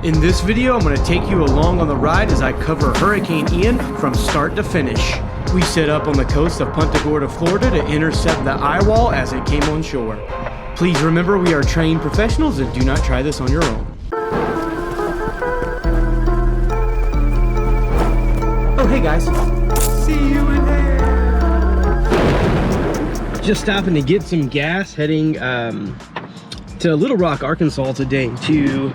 In this video, I'm going to take you along on the ride as I cover Hurricane Ian from start to finish. We set up on the coast of Punta Gorda, Florida to intercept the eyewall as it came on shore. Please remember we are trained professionals and do not try this on your own. Oh, hey guys. See you in there. Just stopping to get some gas, heading to Little Rock, Arkansas today to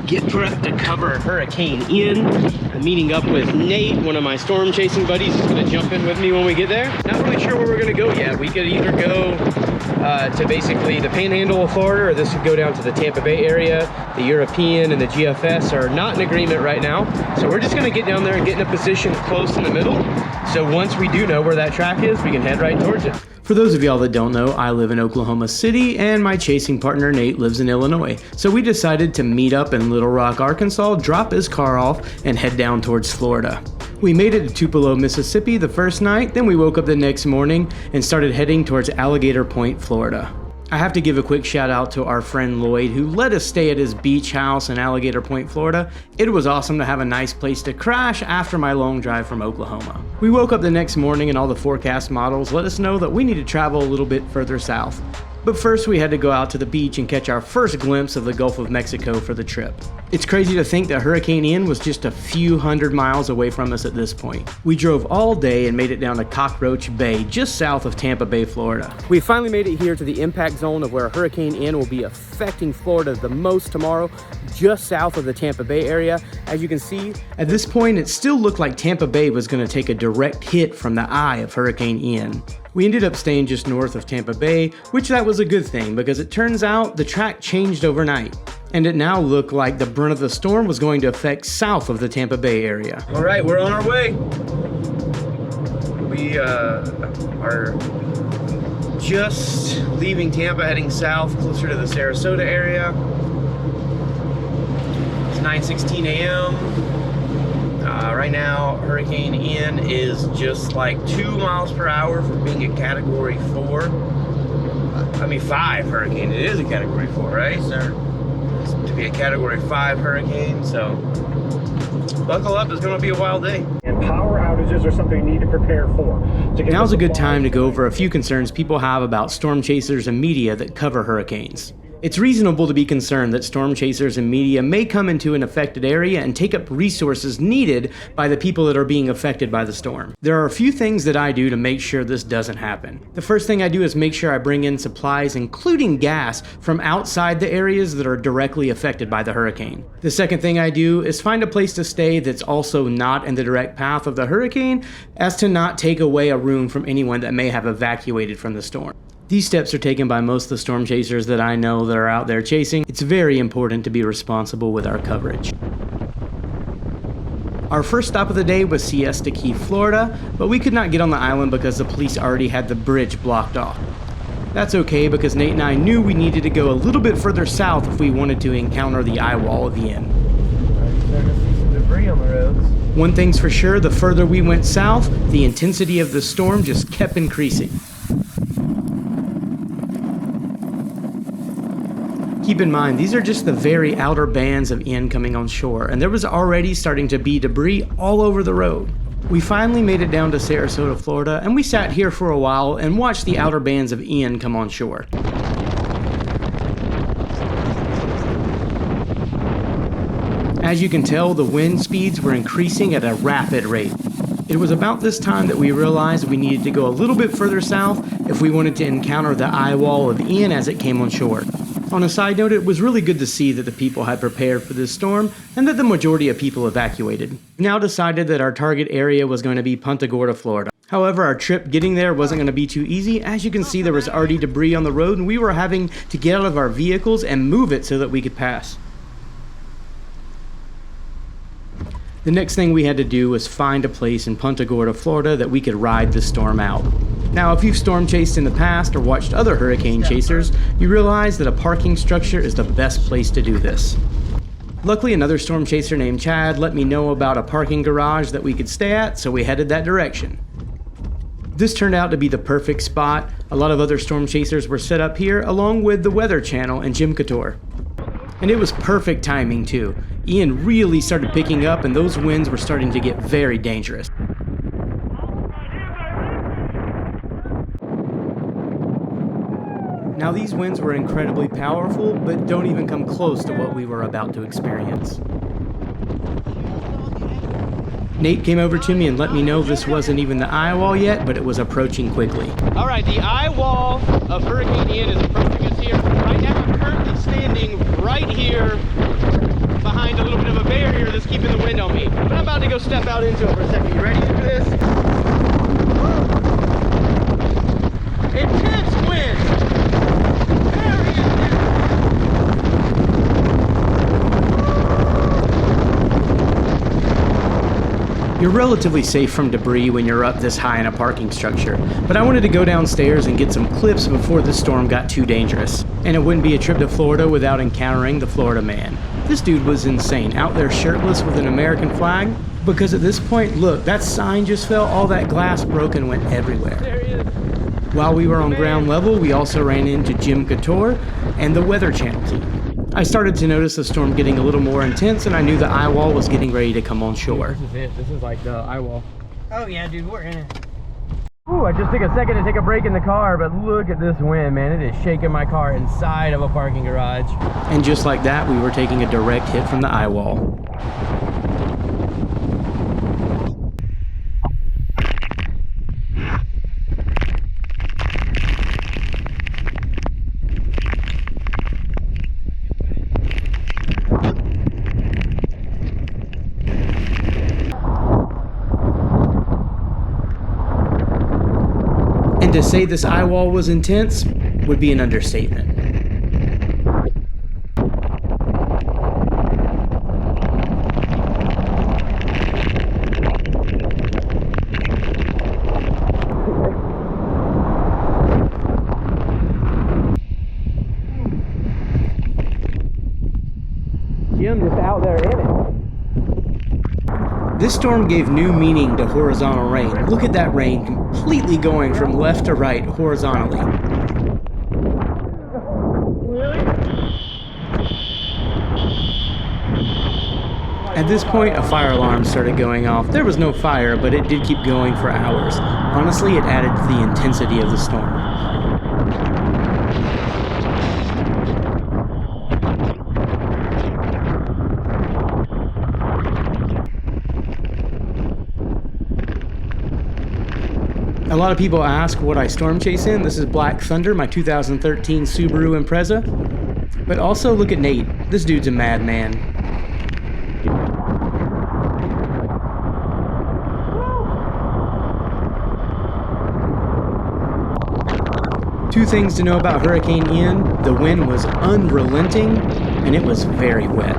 get prepped to cover Hurricane Ian. I'm meeting up with Nate, one of my storm chasing buddies. He's gonna jump in with me when we get there. Not really sure where we're gonna go yet. We could either go to basically the Panhandle of Florida, or this would go down to the Tampa Bay area. The European and the GFS are not in agreement right now. So we're just gonna get down there and get in a position close in the middle. So once we do know where that track is, we can head right towards it. For those of y'all that don't know, I live in Oklahoma City and my chasing partner Nate lives in Illinois. So we decided to meet up in Little Rock, Arkansas, drop his car off, and head down towards Florida. We made it to Tupelo, Mississippi the first night, then we woke up the next morning and started heading towards Alligator Point, Florida. I have to give a quick shout out to our friend Lloyd, who let us stay at his beach house in Alligator Point, Florida. It was awesome to have a nice place to crash after my long drive from Oklahoma. We woke up the next morning and all the forecast models let us know that we need to travel a little bit further south. But first we had to go out to the beach and catch our first glimpse of the Gulf of Mexico for the trip. It's crazy to think that Hurricane Ian was just a few hundred miles away from us at this point. We drove all day and made it down to Cockroach Bay, just south of Tampa Bay, Florida. We finally made it here to the impact zone of where Hurricane Ian will be affecting Florida the most tomorrow, just south of the Tampa Bay area. As you can see, at this point it still looked like Tampa Bay was going to take a direct hit from the eye of Hurricane Ian. We ended up staying just north of Tampa Bay, which that was a good thing because it turns out the track changed overnight. And it now looked like the brunt of the storm was going to affect south of the Tampa Bay area. All right, we're on our way. We are just leaving Tampa, heading south, closer to the Sarasota area. It's 9:16 a.m. Right now, Hurricane Ian is just like 2 miles per hour for being a Category 4. I mean 5 hurricane. It is a Category 4, right? Yes, sir. To be a Category 5 hurricane, so buckle up, it's going to be a wild day. And power outages are something you need to prepare for. Now's a good time to go over a few concerns people have about storm chasers and media that cover hurricanes. It's reasonable to be concerned that storm chasers and media may come into an affected area and take up resources needed by the people that are being affected by the storm. There are a few things that I do to make sure this doesn't happen. The first thing I do is make sure I bring in supplies, including gas, from outside the areas that are directly affected by the hurricane. The second thing I do is find a place to stay that's also not in the direct path of the hurricane, as to not take away a room from anyone that may have evacuated from the storm. These steps are taken by most of the storm chasers that I know that are out there chasing. It's very important to be responsible with our coverage. Our first stop of the day was Siesta Key, Florida, but we could not get on the island because the police already had the bridge blocked off. That's okay because Nate and I knew we needed to go a little bit further south if we wanted to encounter the eyewall of Ian. Starting to see some debris on the roads. One thing's for sure, the further we went south, the intensity of the storm just kept increasing. Keep in mind, these are just the very outer bands of Ian coming on shore, and there was already starting to be debris all over the road. We finally made it down to Sarasota, Florida, and we sat here for a while and watched the outer bands of Ian come on shore. As you can tell, the wind speeds were increasing at a rapid rate. It was about this time that we realized we needed to go a little bit further south if we wanted to encounter the eyewall of Ian as it came on shore. On a side note, it was really good to see that the people had prepared for this storm and that the majority of people evacuated. We now decided that our target area was going to be Punta Gorda, Florida. However, our trip getting there wasn't going to be too easy. As you can see, there was already debris on the road and we were having to get out of our vehicles and move it so that we could pass. The next thing we had to do was find a place in Punta Gorda, Florida that we could ride the storm out. Now, if you've storm chased in the past or watched other hurricane chasers, you realize that a parking structure is the best place to do this. Luckily, another storm chaser named Chad let me know about a parking garage that we could stay at, so we headed that direction. This turned out to be the perfect spot. A lot of other storm chasers were set up here, along with the Weather Channel and Jim Couture. And it was perfect timing too. Ian really started picking up and those winds were starting to get very dangerous. Now these winds were incredibly powerful, but don't even come close to what we were about to experience. Nate came over to me and let me know this wasn't even the eyewall yet, but it was approaching quickly. All right, the eyewall of Hurricane Ian is approaching us here. Right now I'm currently standing right here behind a little bit of a barrier that's keeping the wind on me. But I'm about to go step out into it for a second. You ready for this? Intense wind! Very intense! You're relatively safe from debris when you're up this high in a parking structure, but I wanted to go downstairs and get some clips before the storm got too dangerous. And it wouldn't be a trip to Florida without encountering the Florida man. This dude was insane, out there shirtless with an American flag, because at this point, look, that sign just fell, all that glass broke and went everywhere. There he is. While we were on ground level, we also ran into Jim Couture and the Weather Channel team. I started to notice the storm getting a little more intense and I knew the eyewall was getting ready to come on shore. This is it. This is like the eyewall. Oh yeah, dude, we're in it. Ooh, I just took a second to take a break in the car, but look at this wind, man. It is shaking my car inside of a parking garage. And just like that, we were taking a direct hit from the eyewall. And to say this eyewall was intense would be an understatement. Jim just out there in it. This storm gave new meaning to horizontal rain. Look at that rain completely going from left to right horizontally. At this point, a fire alarm started going off. There was no fire, but it did keep going for hours. Honestly, it added to the intensity of the storm. A lot of people ask what I storm chase in. This is Black Thunder, my 2013 Subaru Impreza. But also look at Nate. This dude's a madman. Two things to know about Hurricane Ian. The wind was unrelenting and it was very wet.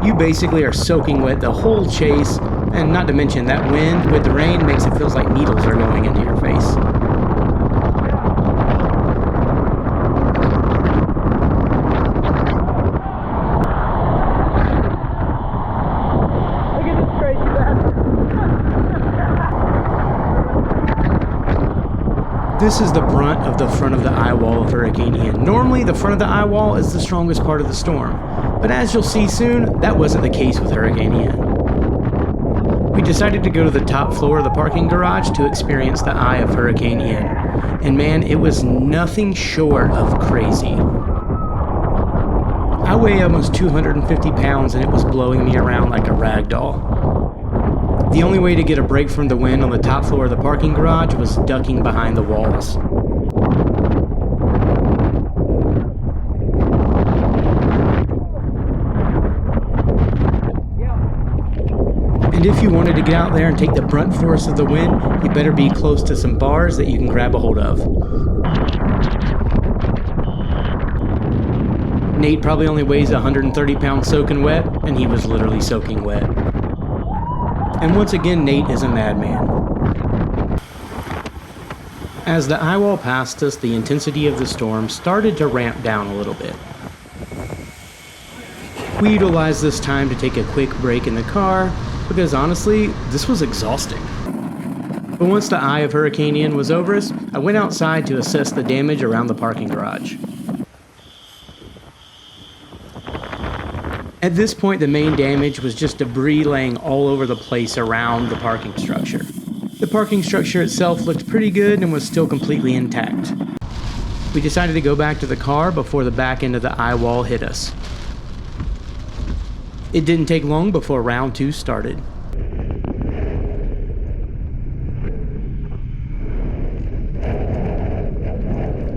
You basically are soaking wet the whole chase. And not to mention that wind with the rain makes it feel like needles are going into your face. Look at this crazy bastard. This is the brunt of the front of the eyewall of Hurricane Ian. Normally the front of the eyewall is the strongest part of the storm. But as you'll see soon, that wasn't the case with Hurricane Ian. We decided to go to the top floor of the parking garage to experience the eye of Hurricane Ian. And man, it was nothing short of crazy. I weigh almost 250 pounds and it was blowing me around like a rag doll. The only way to get a break from the wind on the top floor of the parking garage was ducking behind the walls. And if you wanted to get out there and take the brunt force of the wind, you better be close to some bars that you can grab a hold of. Nate probably only weighs 130 pounds soaking wet, and he was literally soaking wet. And once again, Nate is a madman. As the eyewall passed us, the intensity of the storm started to ramp down a little bit. We utilized this time to take a quick break in the car, because honestly, this was exhausting. But once the eye of Hurricane Ian was over us, I went outside to assess the damage around the parking garage. At this point, the main damage was just debris laying all over the place around the parking structure. The parking structure itself looked pretty good and was still completely intact. We decided to go back to the car before the back end of the eyewall hit us. It didn't take long before round 2 started.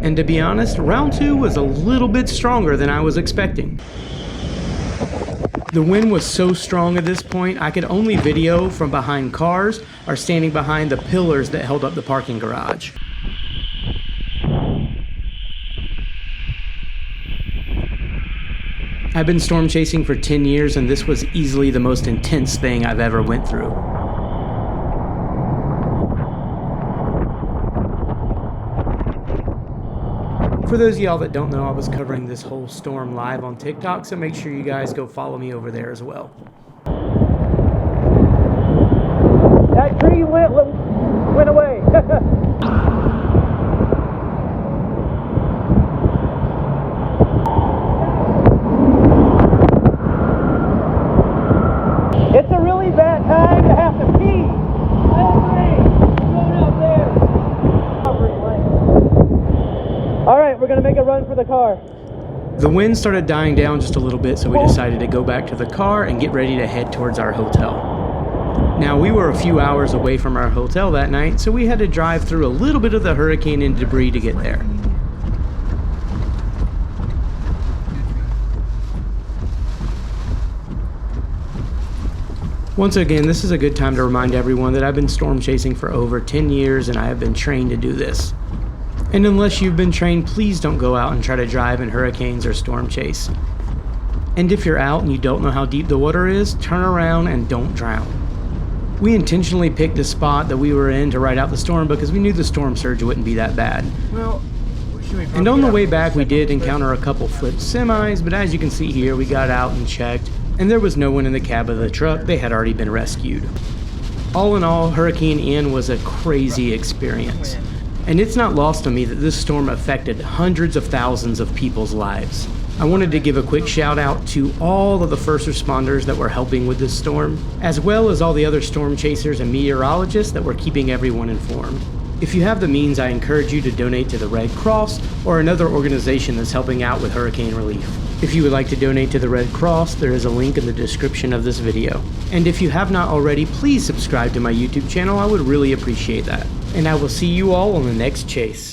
And to be honest, round 2 was a little bit stronger than I was expecting. The wind was so strong at this point, I could only video from behind cars or standing behind the pillars that held up the parking garage. I've been storm chasing for 10 years and this was easily the most intense thing I've ever went through. For those of y'all that don't know, I was covering this whole storm live on TikTok, so make sure you guys go follow me over there as well. That tree went away. It's a really bad time to have to pee. Going out there. All right, we're gonna make a run for the car. The wind started dying down just a little bit, so we decided to go back to the car and get ready to head towards our hotel. Now, we were a few hours away from our hotel that night, so we had to drive through a little bit of the hurricane and debris to get there. Once again, this is a good time to remind everyone that I've been storm chasing for over 10 years and I have been trained to do this. And unless you've been trained, please don't go out and try to drive in hurricanes or storm chase. And if you're out and you don't know how deep the water is, turn around and don't drown. We intentionally picked the spot that we were in to ride out the storm because we knew the storm surge wouldn't be that bad. Well, and on the way back, we did encounter a couple flipped semis, but as you can see here, we got out and checked, and there was no one in the cab of the truck. They had already been rescued. All in all, Hurricane Ian was a crazy experience. And it's not lost on me that this storm affected hundreds of thousands of people's lives. I wanted to give a quick shout out to all of the first responders that were helping with this storm, as well as all the other storm chasers and meteorologists that were keeping everyone informed. If you have the means, I encourage you to donate to the Red Cross or another organization that's helping out with hurricane relief. If you would like to donate to the Red Cross, there is a link in the description of this video. And if you have not already, please subscribe to my YouTube channel. I would really appreciate that. And I will see you all on the next chase.